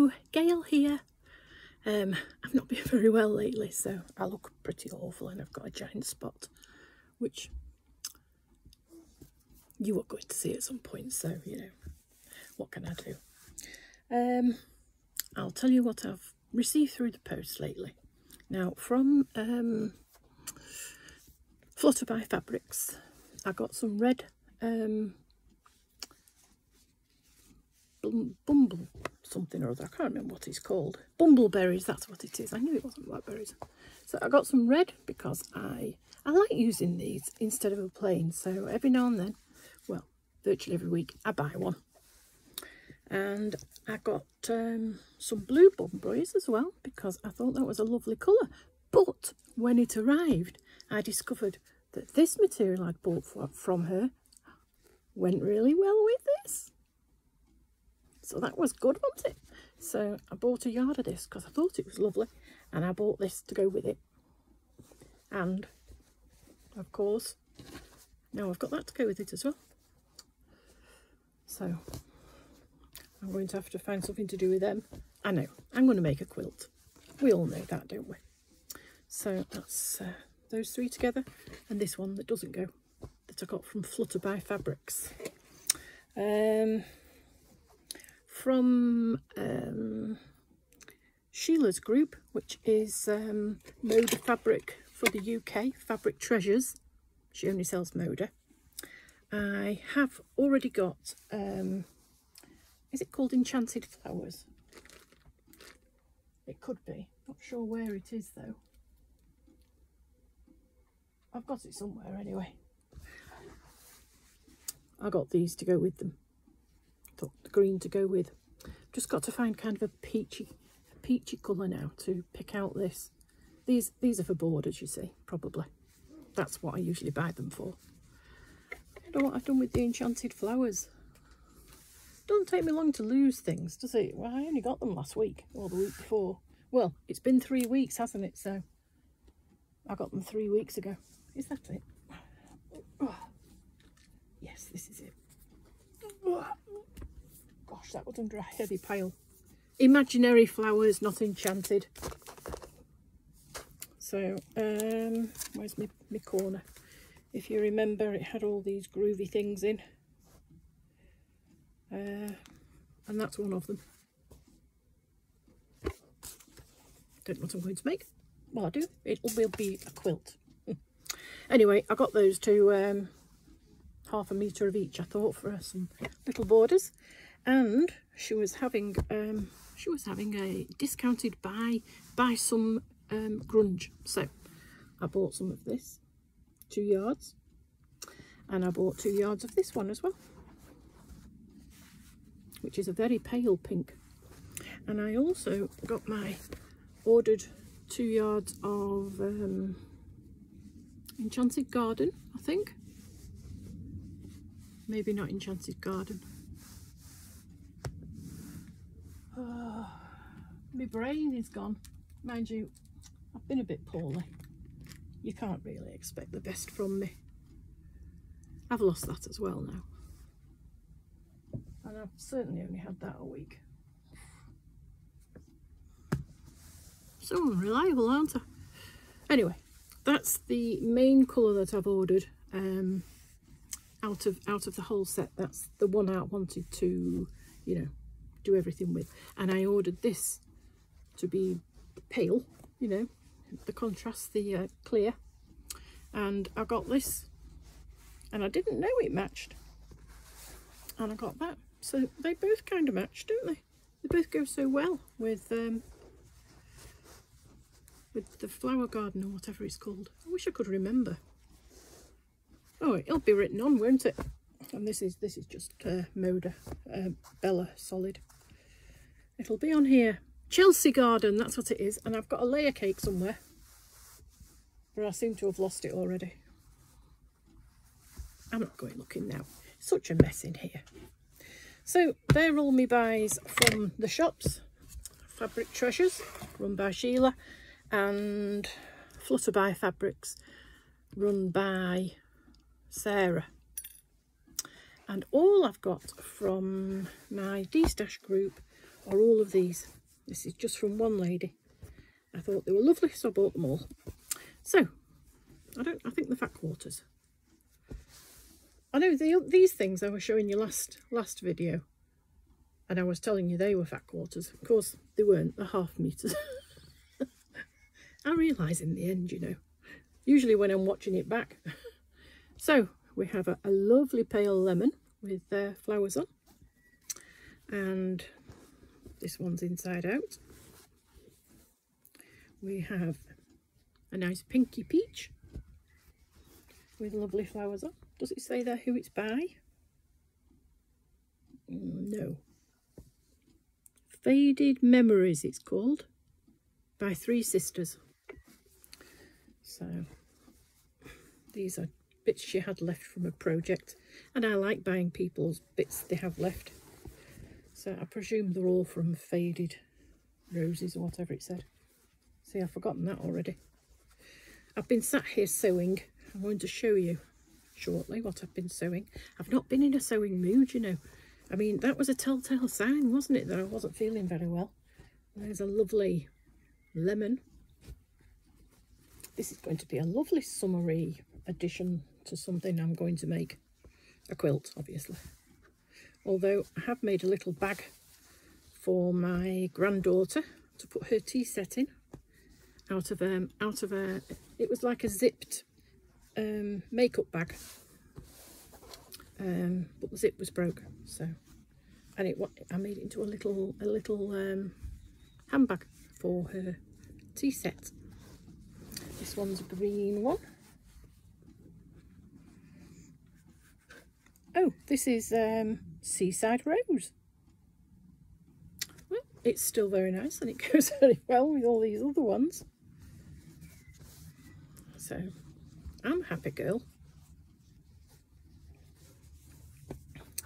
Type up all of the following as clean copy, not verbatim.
Hello, Gail here. I've not been very well lately, so I look pretty awful and I've got a giant spot, which you are going to see at some point, so, you know, what can I do? I'll tell you what I've received through the post lately. Now, from Flutter by Fabrics, I got some red bumble something or other. I can't remember what it's called. Bumbleberries, that's what it is. I knew it wasn't blackberries. So I got some red because I like using these instead of a plain. So every now and then, well, virtually every week, I buy one. And I got some blue bumbleberries as well because I thought that was a lovely colour. But when it arrived, I discovered that this material I'd bought from her went really well with this. So that was good, wasn't it? So I bought a yard of this because I thought it was lovely, and I bought this to go with it. And of course, now I've got that to go with it as well. So I'm going to have to find something to do with them. I know, I'm going to make a quilt. We all know that, don't we? So that's those three together, and this one that doesn't go, that I got from Flutter by Fabrics. From Sheila's group, which is Moda Fabric for the UK, Fabric Treasures. She only sells Moda. I have already got, is it called Enchanted Flowers? It could be. Not sure where it is though. I've got it somewhere anyway. I got these to go with them. Thought the green to go with. Just got to find kind of a peachy colour now to pick out this. These are for borders, you see, probably. That's what I usually buy them for. I don't know what I've done with the Enchanted Flowers. Doesn't take me long to lose things, does it? Well, I only got them last week or the week before. Well, it's been 3 weeks, hasn't it? So I got them 3 weeks ago. Is that it? Oh. Yes, this is it. Oh. Gosh, that was under a heavy pile. Imaginary flowers, not enchanted. So, where's my corner? If you remember, it had all these groovy things in. And that's one of them. Don't know what I'm going to make. Well, I do. It will be a quilt. Anyway, I got those two, half a metre of each, I thought, for some little borders. And she was having a discounted buy some grunge. So I bought some of this, 2 yards, and I bought 2 yards of this one as well, which is a very pale pink. And I also got ordered 2 yards of Enchanted Garden, I think. Maybe not Enchanted Garden. Oh, my brain is gone. Mind you, I've been a bit poorly. You can't really expect the best from me. I've lost that as well now. And I've certainly only had that a week. So unreliable, aren't I? Anyway, that's the main colour that I've ordered out of the whole set. That's the one I wanted to, you know, do everything with. And I ordered this to be pale, you know, the contrast, the clear. And I got this, and I didn't know it matched. And I got that. So they both kind of match, don't they? They both go so well with the flower garden or whatever it's called. I wish I could remember. Oh, it'll be written on, won't it? And this is just Moda Bella Solid. It'll be on here. Chelsea Garden, that's what it is. And I've got a layer cake somewhere, but I seem to have lost it already. I'm not going looking now. Such a mess in here. So they're all my buys from the shops. Fabric Treasures, run by Sheila, and Flutter by Fabrics, run by Sarah. And all I've got from my D-Stash group are all of these. This is just from one lady. I thought they were lovely, so I bought them all. So, I think the fat quarters. I know these things I was showing you last video, and I was telling you they were fat quarters. Of course, they weren't. They're half meters. I realise in the end, you know, usually when I'm watching it back. So, we have a lovely pale lemon with flowers on. And this one's inside out. We have a nice pinky peach with lovely flowers on. Does it say there who it's by? No. Faded Memories it's called, by Three Sisters. So these are bits she had left from a project, and I like buying people's bits they have left. So I presume they're all from Faded Roses or whatever it said. See, I've forgotten that already. I've been sat here sewing. I'm going to show you shortly what I've been sewing. I've not been in a sewing mood, you know. I mean, that was a telltale sign, wasn't it, that I wasn't feeling very well. There's a lovely lemon. This is going to be a lovely summery addition to something I'm going to make. A quilt, obviously. Although I have made a little bag for my granddaughter to put her tea set in. Out of a, it was like a zipped makeup bag, but the zip was broke, so, and I made it into a little handbag for her tea set. This one's a green one. Oh, this is Seaside Rose. Well, it's still very nice, and it goes very well with all these other ones. So, I'm a happy girl.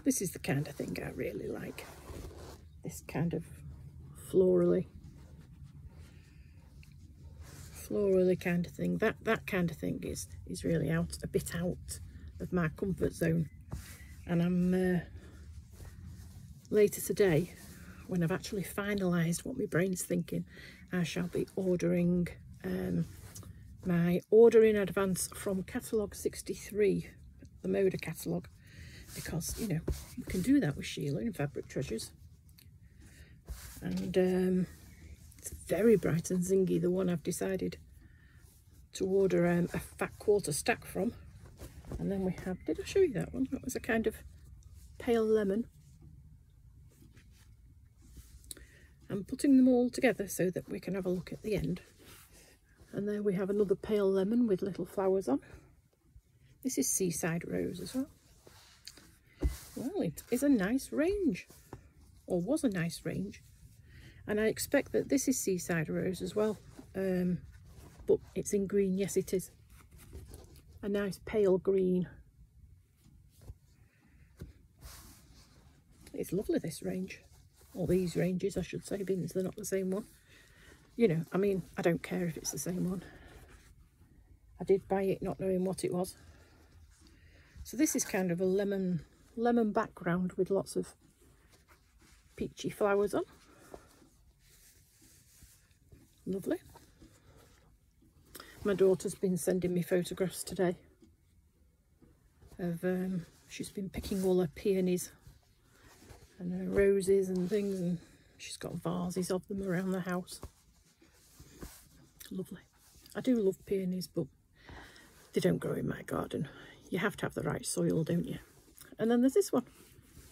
This is the kind of thing I really like. This kind of florally kind of thing. That kind of thing is really a bit out of my comfort zone. And I'm later today, when I've actually finalised what my brain's thinking, I shall be ordering my order in advance from catalogue 63, the Moda catalogue, because, you know, you can do that with Sheila in Fabric Treasures. And it's very bright and zingy, the one I've decided to order a fat quarter stack from. And then we have, did I show you that one? That was a kind of pale lemon. I'm putting them all together so that we can have a look at the end. And there we have another pale lemon with little flowers on. This is Seaside Rose as well. Well, it is a nice range, or was a nice range. And I expect that this is Seaside Rose as well, but it's in green. Yes, it is. A nice pale green. It's lovely, this range. Or these ranges, I should say, being they're not the same one. You know, I mean, I don't care if it's the same one. I did buy it not knowing what it was. So this is kind of a lemon background with lots of peachy flowers on. Lovely. My daughter's been sending me photographs today of, she's been picking all her peonies and her roses and things, and she's got vases of them around the house. Lovely. I do love peonies, but they don't grow in my garden. You have to have the right soil, don't you? And then there's this one,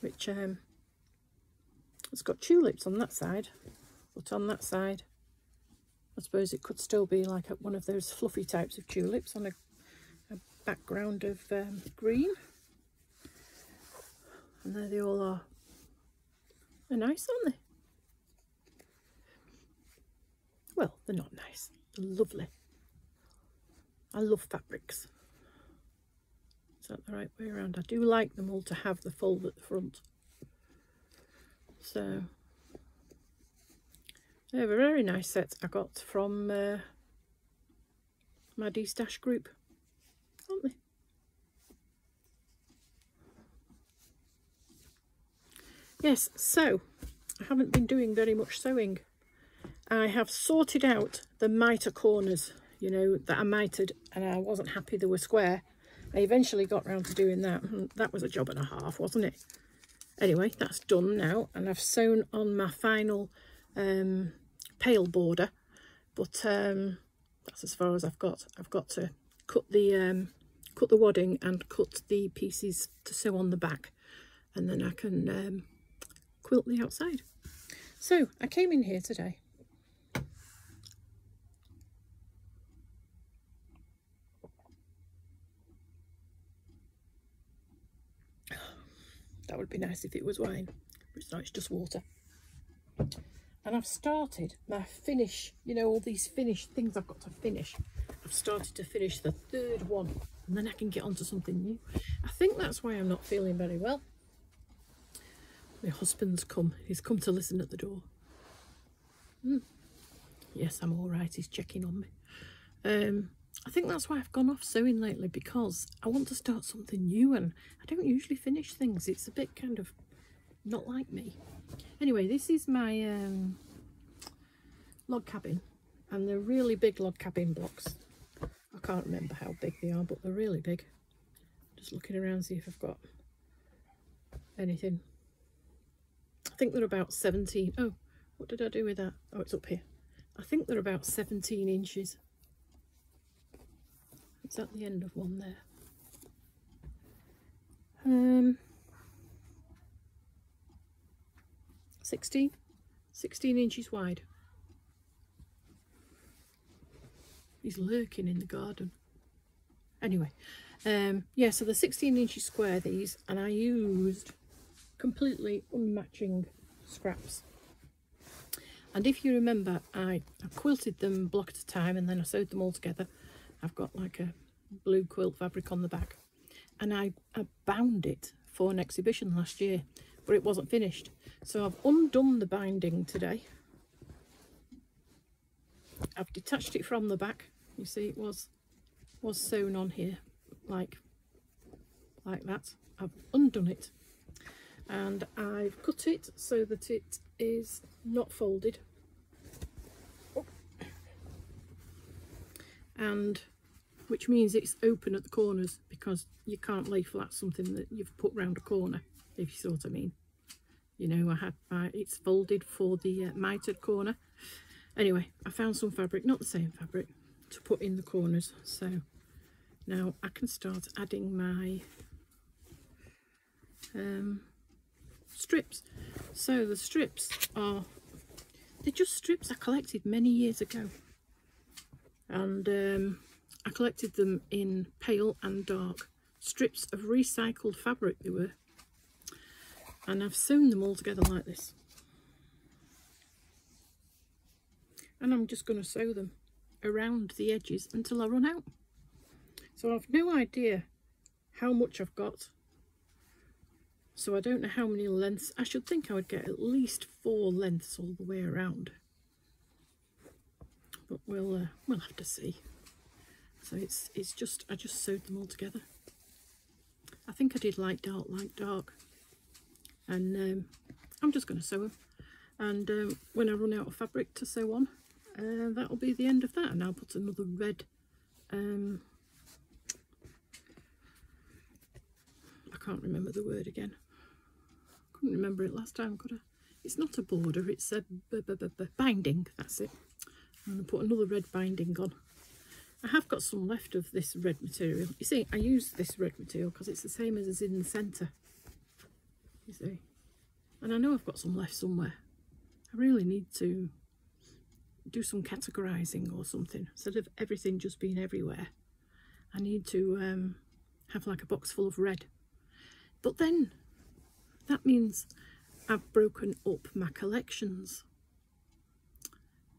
which it's got tulips on that side, but on that side, I suppose it could still be like one of those fluffy types of tulips on a background of green. And there they all are. They're nice, aren't they? Well, they're not nice. They're lovely. I love fabrics. Is that the right way around? I do like them all to have the fold at the front. So, they have a very nice set I got from my D-Stash group, aren't they? Yes, so I haven't been doing very much sewing. I have sorted out the mitre corners, you know, that are mitered, and I wasn't happy they were square. I eventually got round to doing that. That was a job and a half, wasn't it? Anyway, that's done now, and I've sewn on my final pale border, but that's as far as I've got. I've got to cut the wadding and cut the pieces to sew on the back, and then I can quilt the outside. So I came in here today. That would be nice if it was wine, but it's not, it's just water. And I've started my finish, you know, all these finished things I've got to finish. I've started to finish the third one, and then I can get onto something new. I think that's why I'm not feeling very well. My husband's come. He's come to listen at the door. Yes, I'm all right. He's checking on me. I think that's why I've gone off sewing lately, because I want to start something new, and I don't usually finish things. It's a bit kind of not like me. Anyway, this is my log cabin, and they're really big log cabin blocks. I can't remember how big they are, but they're really big. Just looking around, see if I've got anything. I think they're about 17. Oh, what did I do with that? Oh, it's up here. I think they're about 17 inches. It's at the end of one there. 16 inches wide. He's lurking in the garden. Anyway, yeah, so the 16 inches square, these, and I used completely unmatching scraps. And if you remember, I quilted them block at a time, and then I sewed them all together. I've got like a blue quilt fabric on the back, and I bound it for an exhibition last year, but it wasn't finished. So I've undone the binding today. I've detached it from the back. You see, it was sewn on here like that. I've undone it, and I've cut it so that it is not folded, and which means it's open at the corners, because you can't lay flat something that you've put round a corner, if you see what I mean. You know, it's folded for the mitered corner. Anyway, I found some fabric, not the same fabric, to put in the corners. So now I can start adding my strips. So the strips are, they're just strips I collected many years ago, and I collected them in pale and dark. Strips of recycled fabric they were, and I've sewn them all together like this, and I'm just going to sew them around the edges until I run out. So I've no idea how much I've got, so I don't know how many lengths. I should think I would get at least 4 lengths all the way around, but we'll have to see. So it's just, I just sewed them all together. I think I did light dark, and I'm just going to sew them, and when I run out of fabric to sew on, that'll be the end of that. And I'll put another red, I can't remember the word again. Couldn't remember it last time, could I? It's not a border, it's a binding, that's it. I'm going to put another red binding on. I have got some left of this red material. You see, I use this red material because it's the same as is in the centre. You see, and I know I've got some left somewhere. I really need to do some categorising or something, instead of everything just being everywhere. I need to have like a box full of red. But then that means I've broken up my collections.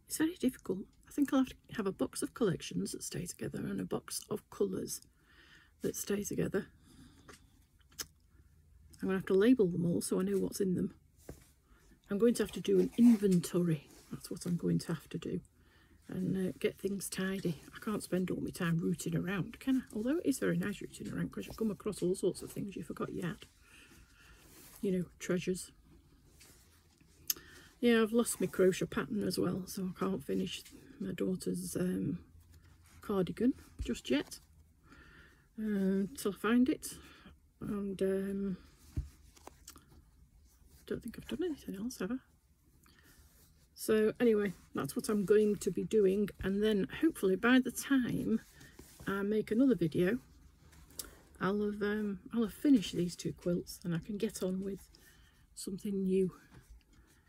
It's very difficult. I think I'll have to have a box of collections that stay together and a box of colours that stay together. I'm going to have to label them all so I know what's in them. I'm going to have to do an inventory. That's what I'm going to have to do, and get things tidy. I can't spend all my time rooting around, can I? Although it is very nice rooting around, because you come across all sorts of things you forgot you had. You know, treasures. Yeah, I've lost my crochet pattern as well, so I can't finish my daughter's cardigan just yet till I find it. And don't think I've done anything else, have I? So anyway, that's what I'm going to be doing, and then hopefully by the time I make another video, I'll have finished these 2 quilts and I can get on with something new,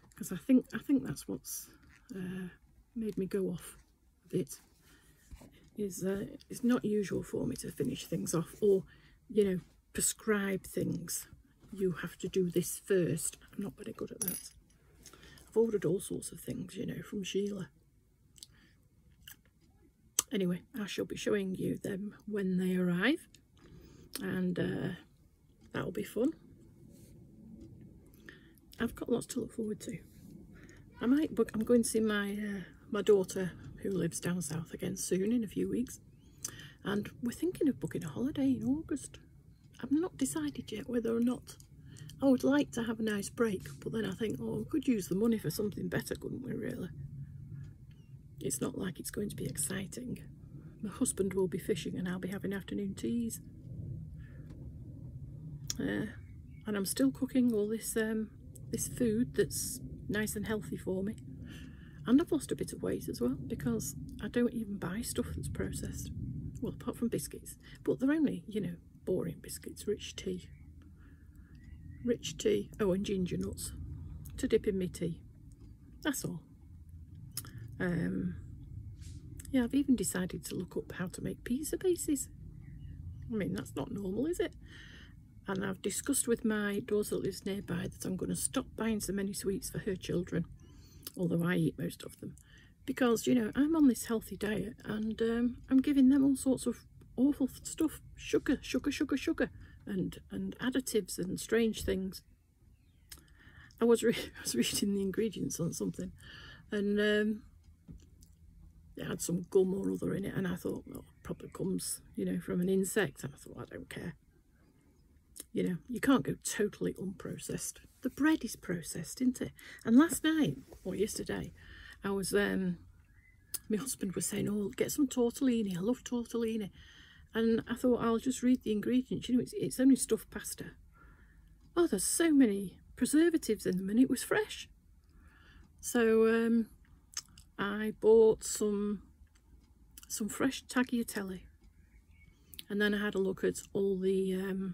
because I think that's what's made me go off a bit. Is it's not usual for me to finish things off, or you know, prescribe things. You have to do this first. I'm not very good at that. I've ordered all sorts of things, you know, from Sheila. Anyway, I shall be showing you them when they arrive, and that'll be fun. I've got lots to look forward to. I might book. I'm going to see my daughter, who lives down south, again soon, in a few weeks, and we're thinking of booking a holiday in August. I've not decided yet whether or not. I would like to have a nice break, but then I think, oh, we could use the money for something better, couldn't we, really? It's not like it's going to be exciting. My husband will be fishing and I'll be having afternoon teas. And I'm still cooking all this this food that's nice and healthy for me. And I've lost a bit of weight as well, because I don't even buy stuff that's processed. Well, apart from biscuits. But they're only, you know, boring biscuits, rich tea. Oh, and ginger nuts to dip in my tea. That's all. Yeah, I've even decided to look up how to make pizza bases. I mean, that's not normal, is it? And I've discussed with my daughter that lives nearby that I'm going to stop buying so many sweets for her children, although I eat most of them, because, you know, I'm on this healthy diet, and I'm giving them all sorts of awful stuff, sugar, and additives and strange things. I was reading the ingredients on something, and it had some gum or other in it, and I thought, well, it probably comes, you know, from an insect, and I thought, I don't care. You know, you can't go totally unprocessed. The bread is processed, isn't it? And last night, or yesterday, I was, my husband was saying, oh, get some tortellini, I love tortellini. And I thought, I'll just read the ingredients. You know, it's only stuffed pasta. Oh, there's so many preservatives in them, and it was fresh. So I bought some fresh tagliatelle, and then I had a look at all the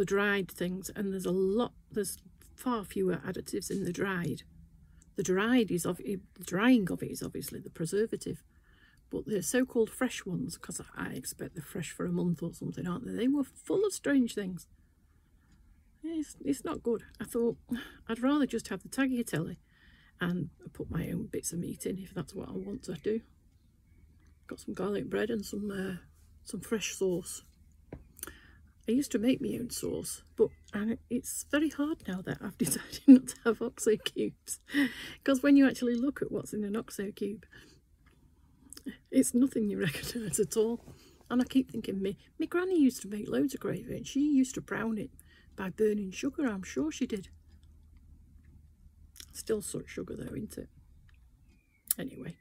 dried things, and there's far fewer additives in the dried. The drying of it is obviously the preservative. But the so-called fresh ones, because I expect they're fresh for a month or something, aren't they? They were full of strange things. It's not good. I thought I'd rather just have the tagliatelle and put my own bits of meat in, if that's what I want to do. Got some garlic bread and some fresh sauce. I used to make my own sauce, but it's very hard now that I've decided not to have OXO cubes, because when you actually look at what's in an OXO cube, it's nothing you recognise at all. And I keep thinking, my granny used to make loads of gravy, and she used to brown it by burning sugar. I'm sure she did. Still such sugar though, isn't it? Anyway,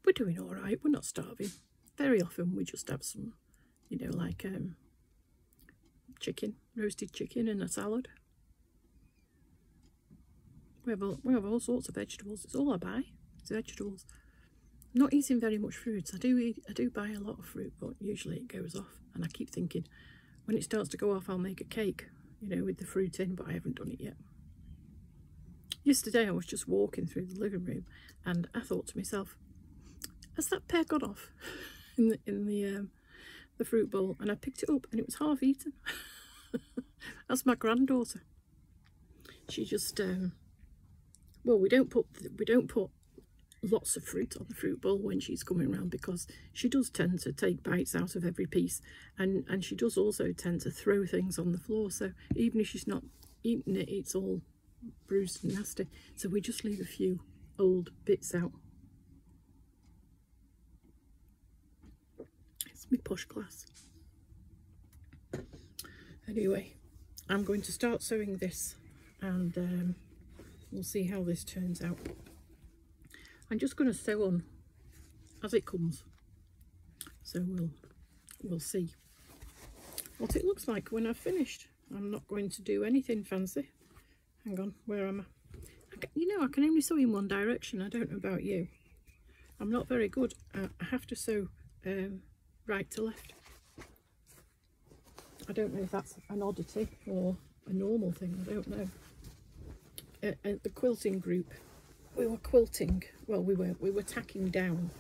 we're doing all right. We're not starving. Very often we just have some, you know, like chicken, roasted chicken, and a salad. We have all sorts of vegetables. It's all I buy. It's vegetables. Not eating very much fruits. I do buy a lot of fruit, but usually it goes off. And I keep thinking, when it starts to go off, I'll make a cake, you know, with the fruit in, but I haven't done it yet. Yesterday I was just walking through the living room, and I thought to myself, has that pear gone off in the fruit bowl? And I picked it up, and it was half eaten. That's my granddaughter. She just well, we don't put lots of fruit on the fruit bowl when she's coming around, because she does tend to take bites out of every piece, and she does also tend to throw things on the floor, so even if she's not eating it, it's all bruised and nasty. So we just leave a few old bits out. It's my posh glass. Anyway, I'm going to start sewing this, and we'll see how this turns out. I'm just going to sew on as it comes, so we'll see what it looks like when I've finished. I'm not going to do anything fancy. Hang on, where am I? You know, I can only sew in one direction. I don't know about you. I'm not very good. I have to sew right to left. I don't know if that's an oddity or a normal thing. I don't know. At the quilting group, we were quilting. Well, we were tacking down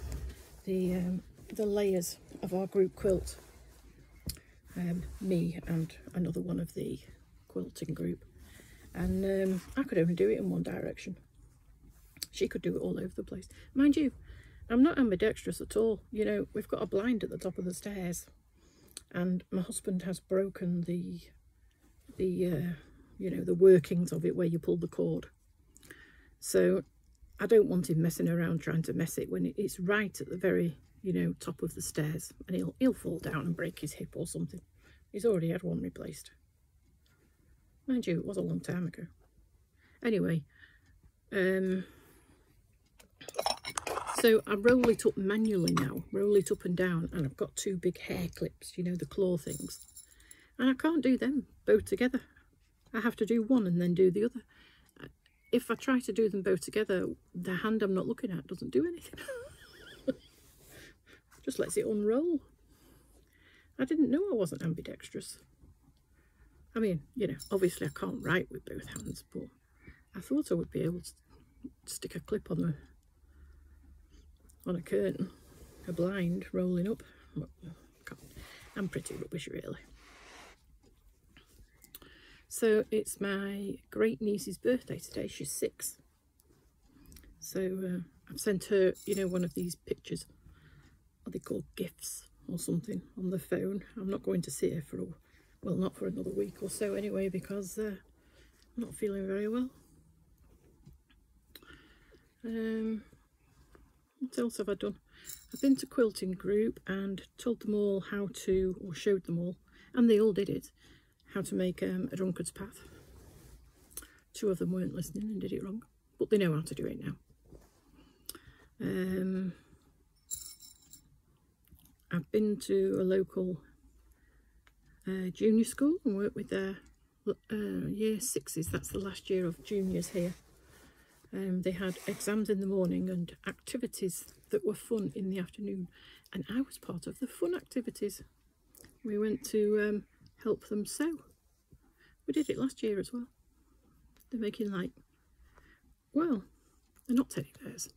the layers of our group quilt. Me and another one of the quilting group, and I could only do it in one direction. She could do it all over the place. Mind you, I'm not ambidextrous at all. You know, we've got a blind at the top of the stairs, and my husband has broken the you know, the workings of it where you pull the cord. So I don't want him messing around trying to mess it when it's right at the very, you know, top of the stairs, and he'll fall down and break his hip or something. He's already had one replaced. Mind you, it was a long time ago. Anyway, so I roll it up manually now, roll it up and down, and I've got two big hair clips, you know, the claw things, and I can't do them both together. I have to do one and then do the other. If I try to do them both together, the hand I'm not looking at doesn't do anything. Just lets it unroll. I didn't know I wasn't ambidextrous. I mean, you know, obviously I can't write with both hands, but I thought I would be able to stick a clip on a curtain, a blind rolling up. But I'm pretty rubbish, really. So it's my great niece's birthday today. She's 6. So I've sent her, you know, one of these pictures. Are they called gifts or something on the phone? I'm not going to see her for, well, not for another week or so anyway, because I'm not feeling very well. What else have I done? I've been to quilting group and told them all how to, or showed them all, and they all did it, how to make a drunkard's path. 2 of them weren't listening and did it wrong, but they know how to do it now. I've been to a local junior school and worked with their year 6s. That's the last year of juniors here. They had exams in the morning and activities that were fun in the afternoon, and I was part of the fun activities. We went to help them sew. We did it last year as well. They're making, like, well, they're not teddy bears.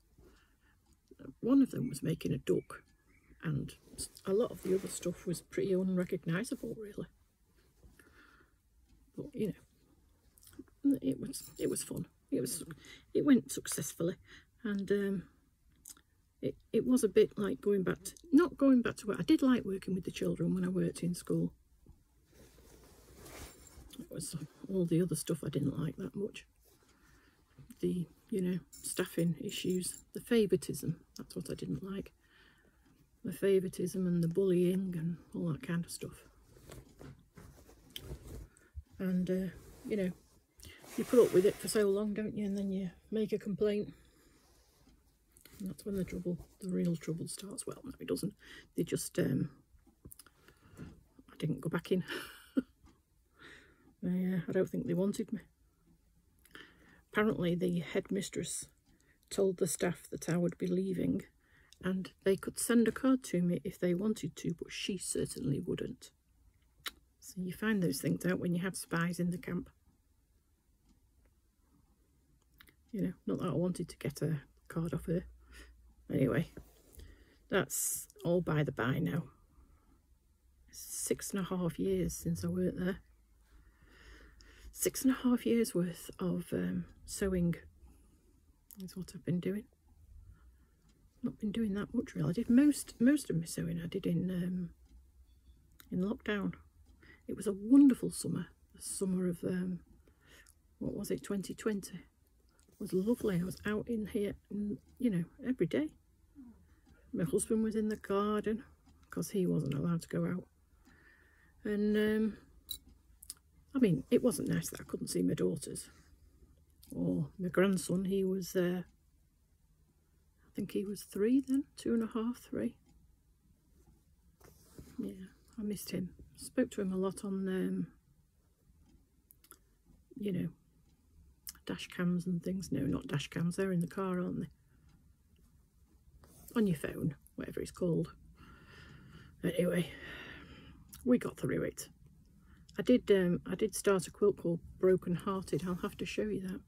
One of them was making a duck, and a lot of the other stuff was pretty unrecognisable, really. But you know, it was fun. It went successfully, and it was a bit like going back to, not going back to work. I did like working with the children when I worked in school. It was all the other stuff I didn't like that much. The, you know, staffing issues, the favouritism, that's what I didn't like. The favouritism and the bullying and all that kind of stuff. And, you know, you put up with it for so long, don't you? And then you make a complaint. And that's when the real trouble starts. Well, no, it doesn't. They just, I didn't go back in. I don't think they wanted me. Apparently the headmistress told the staff that I would be leaving and they could send a card to me if they wanted to, but she certainly wouldn't. So you find those things out when you have spies in the camp. You know, not that I wanted to get a card off her. Anyway, that's all by the by now. It's 6.5 years since I worked there. 6.5 years worth of sewing is what I've been doing. Not been doing that much really. I did most of my sewing I did in lockdown. It was a wonderful summer. The summer of what was it, 2020. It was lovely. I was out in here, you know, every day. My husband was in the garden because he wasn't allowed to go out. And I mean, it wasn't nice that I couldn't see my daughters or my grandson, he was, I think he was 3 then, 2.5, 3. Yeah, I missed him. Spoke to him a lot on, you know, dash cams and things. No, not dash cams, they're in the car, aren't they? On your phone, whatever it's called. Anyway, we got through it. I did start a quilt called Broken Hearted. I'll have to show you that.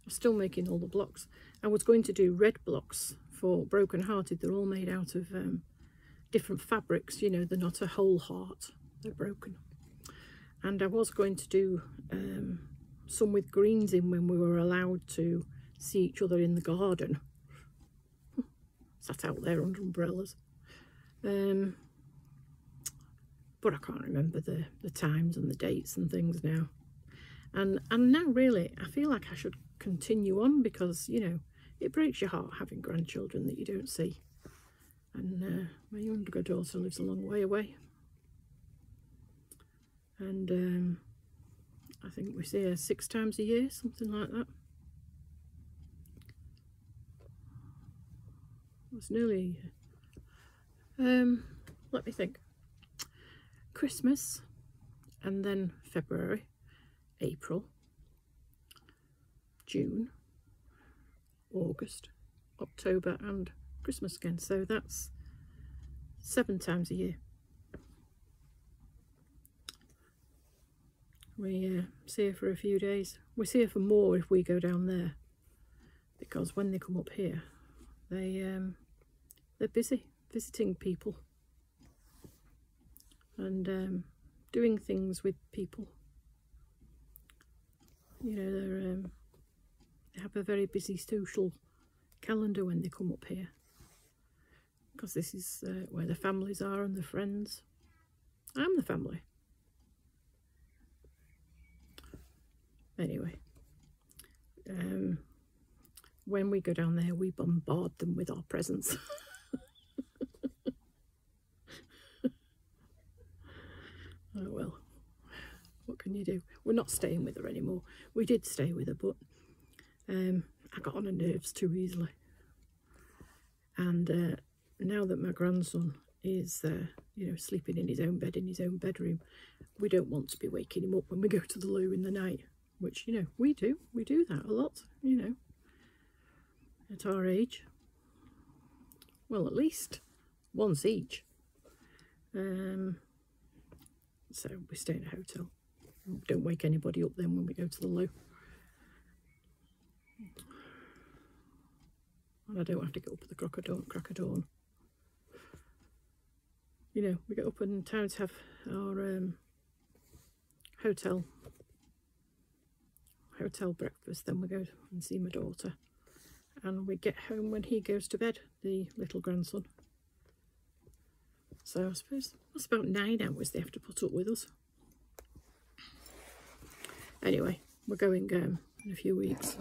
I'm still making all the blocks. I was going to do red blocks for Broken Hearted. They're all made out of different fabrics, you know, they're not a whole heart, they're broken. And I was going to do some with greens in when we were allowed to see each other in the garden. Sat out there under umbrellas. But I can't remember the times and the dates and things now. And now really, I feel like I should continue on because, you know, it breaks your heart having grandchildren that you don't see. And my younger daughter lives a long way away. And I think we see her 6 times a year, something like that. It's nearly, let me think, Christmas, and then February, April, June, August, October and Christmas again. So that's 7 times a year. We see her for a few days. We see her for more if we go down there, because when they come up here, they're busy visiting people and doing things with people. You know, they have a very busy social calendar when they come up here, because this is where the families are and the friends. I'm the family. Anyway, when we go down there, we bombard them with our presents. Oh well, what can you do? We're not staying with her anymore. We did stay with her, but I got on her nerves too easily. And now that my grandson is, you know, sleeping in his own bed in his own bedroom, we don't want to be waking him up when we go to the loo in the night, which, you know, we do that a lot, you know, at our age. Well, at least once each. So we stay in a hotel. Don't wake anybody up then when we go to the loo. And I don't have to get up at the crack of dawn. You know, we get up in town to have our hotel breakfast, then we go and see my daughter, and we get home when he goes to bed, the little grandson. So I suppose that's about 9 hours they have to put up with us. Anyway, we're going in a few weeks,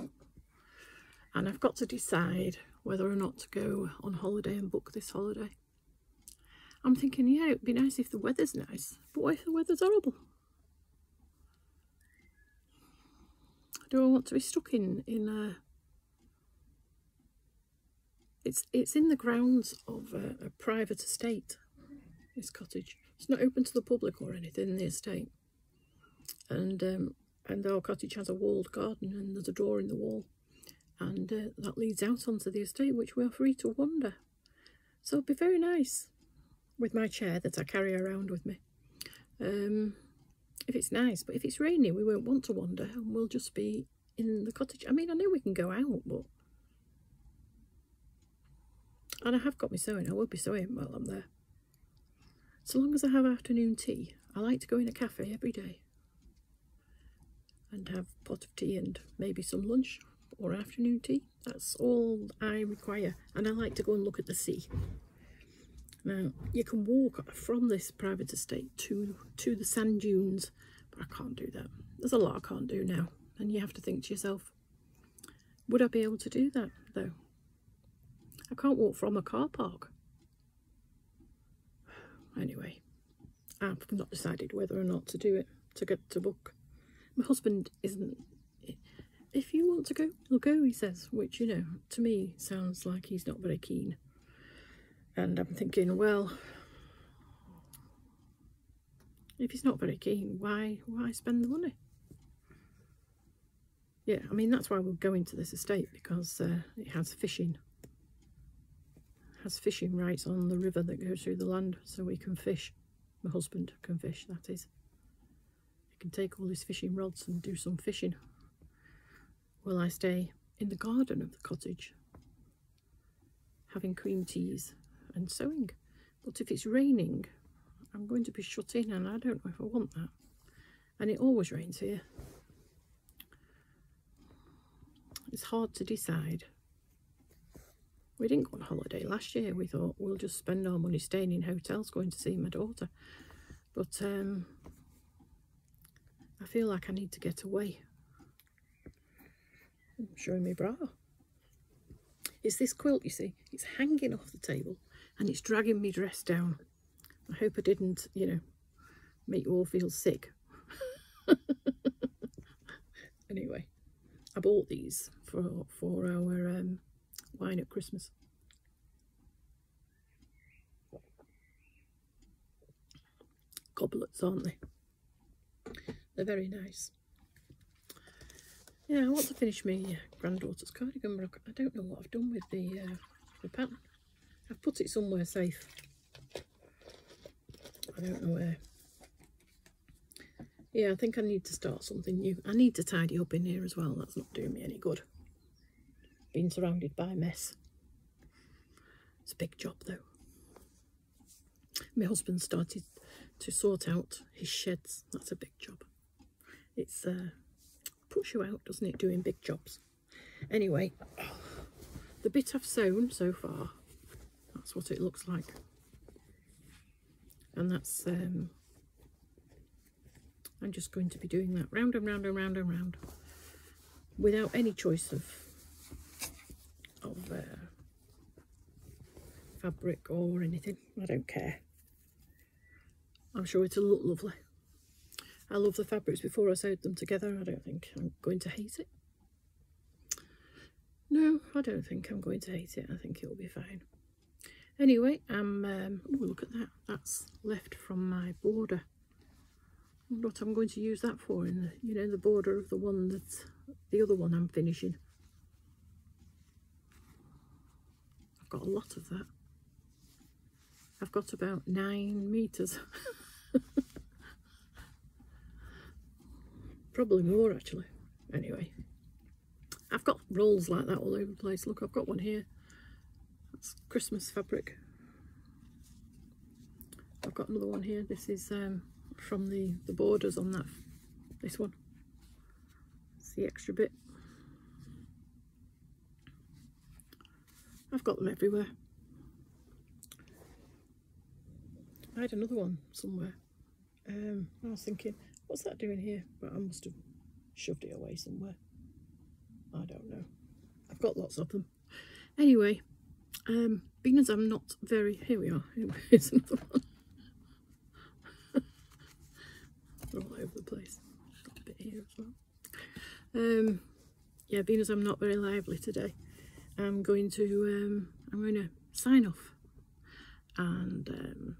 and I've got to decide whether or not to go on holiday and book this holiday. I'm thinking, yeah, it'd be nice if the weather's nice, but what if the weather's horrible? Do I want to be stuck in it's in the grounds of a private estate, this cottage. It's not open to the public or anything in the estate. And our cottage has a walled garden, and there's a door in the wall. And that leads out onto the estate, which we are free to wander. So it'd be very nice with my chair that I carry around with me. If it's nice, but if it's rainy, we won't want to wander, and we'll just be in the cottage. I mean, I know we can go out, but... And I have got my sewing. I will be sewing while I'm there. So long as I have afternoon tea. I like to go in a cafe every day and have a pot of tea and maybe some lunch or afternoon tea. That's all I require. And I like to go and look at the sea. Now, you can walk from this private estate to the sand dunes, but I can't do that. There's a lot I can't do now. And you have to think to yourself, would I be able to do that, though? I can't walk from a car park. Anyway, I've not decided whether or not to do it, to book. My husband isn't if you want to go, we'll go, he says, which, you know, to me sounds like he's not very keen. And I'm thinking, well, if he's not very keen, why spend the money? Yeah, I mean, that's why we're going to this estate, because it has fishing. It has fishing rights on the river that goes through the land, so we can fish. My husband can fish, that is. He can take all his fishing rods and do some fishing while I stay in the garden of the cottage, having cream teas and sewing. But if it's raining, I'm going to be shut in, and I don't know if I want that. And it always rains here. It's hard to decide. We didn't go on holiday last year. We thought we'll just spend our money staying in hotels going to see my daughter. But I feel like I need to get away. I'm showing my bra. It's this quilt, you see. It's hanging off the table and it's dragging me dress down. I hope I didn't, you know, make you all feel sick. Anyway, I bought these for our wine at Christmas. Goblets, aren't they? They're very nice. Yeah, I want to finish my granddaughter's cardigan, but I don't know what I've done with the pattern. I've put it somewhere safe. I don't know where. Yeah, I think I need to start something new. I need to tidy up in here as well. That's not doing me any good. Being surrounded by mess. It's a big job though. My husband started to sort out his sheds. That's a big job. It's puts you out, doesn't it, doing big jobs. Anyway, the bit I've sewn so far, that's what it looks like. And that's I'm just going to be doing that round and round and round and round without any choice of fabric or anything. I don't care. I'm sure it'll look lovely. I love the fabrics before I sewed them together. I don't think I'm going to hate it. No, I don't think I'm going to hate it. I think it'll be fine. Anyway, oh, look at that. That's left from my border. I wonder what I'm going to use that for in the, you know, the border of the one that's the other one I'm finishing. I've got a lot of that. I've got about 9 meters. Probably more actually. Anyway, I've got rolls like that all over the place. Look, I've got one here. That's Christmas fabric. I've got another one here. This is from the borders on that. This one. It's the extra bit. I've got them everywhere. I had another one somewhere. I was thinking, what's that doing here? But I must have shoved it away somewhere. I don't know. I've got lots of them. Anyway, being as I'm not very... Here we are. Here's another one. They're all over the place. Got a bit here as well. Yeah, being as I'm not very lively today, I'm going to sign off and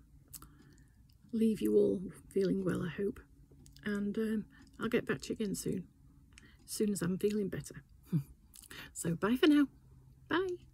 leave you all feeling well, I hope. And I'll get back to you again soon as I'm feeling better. So bye for now. Bye.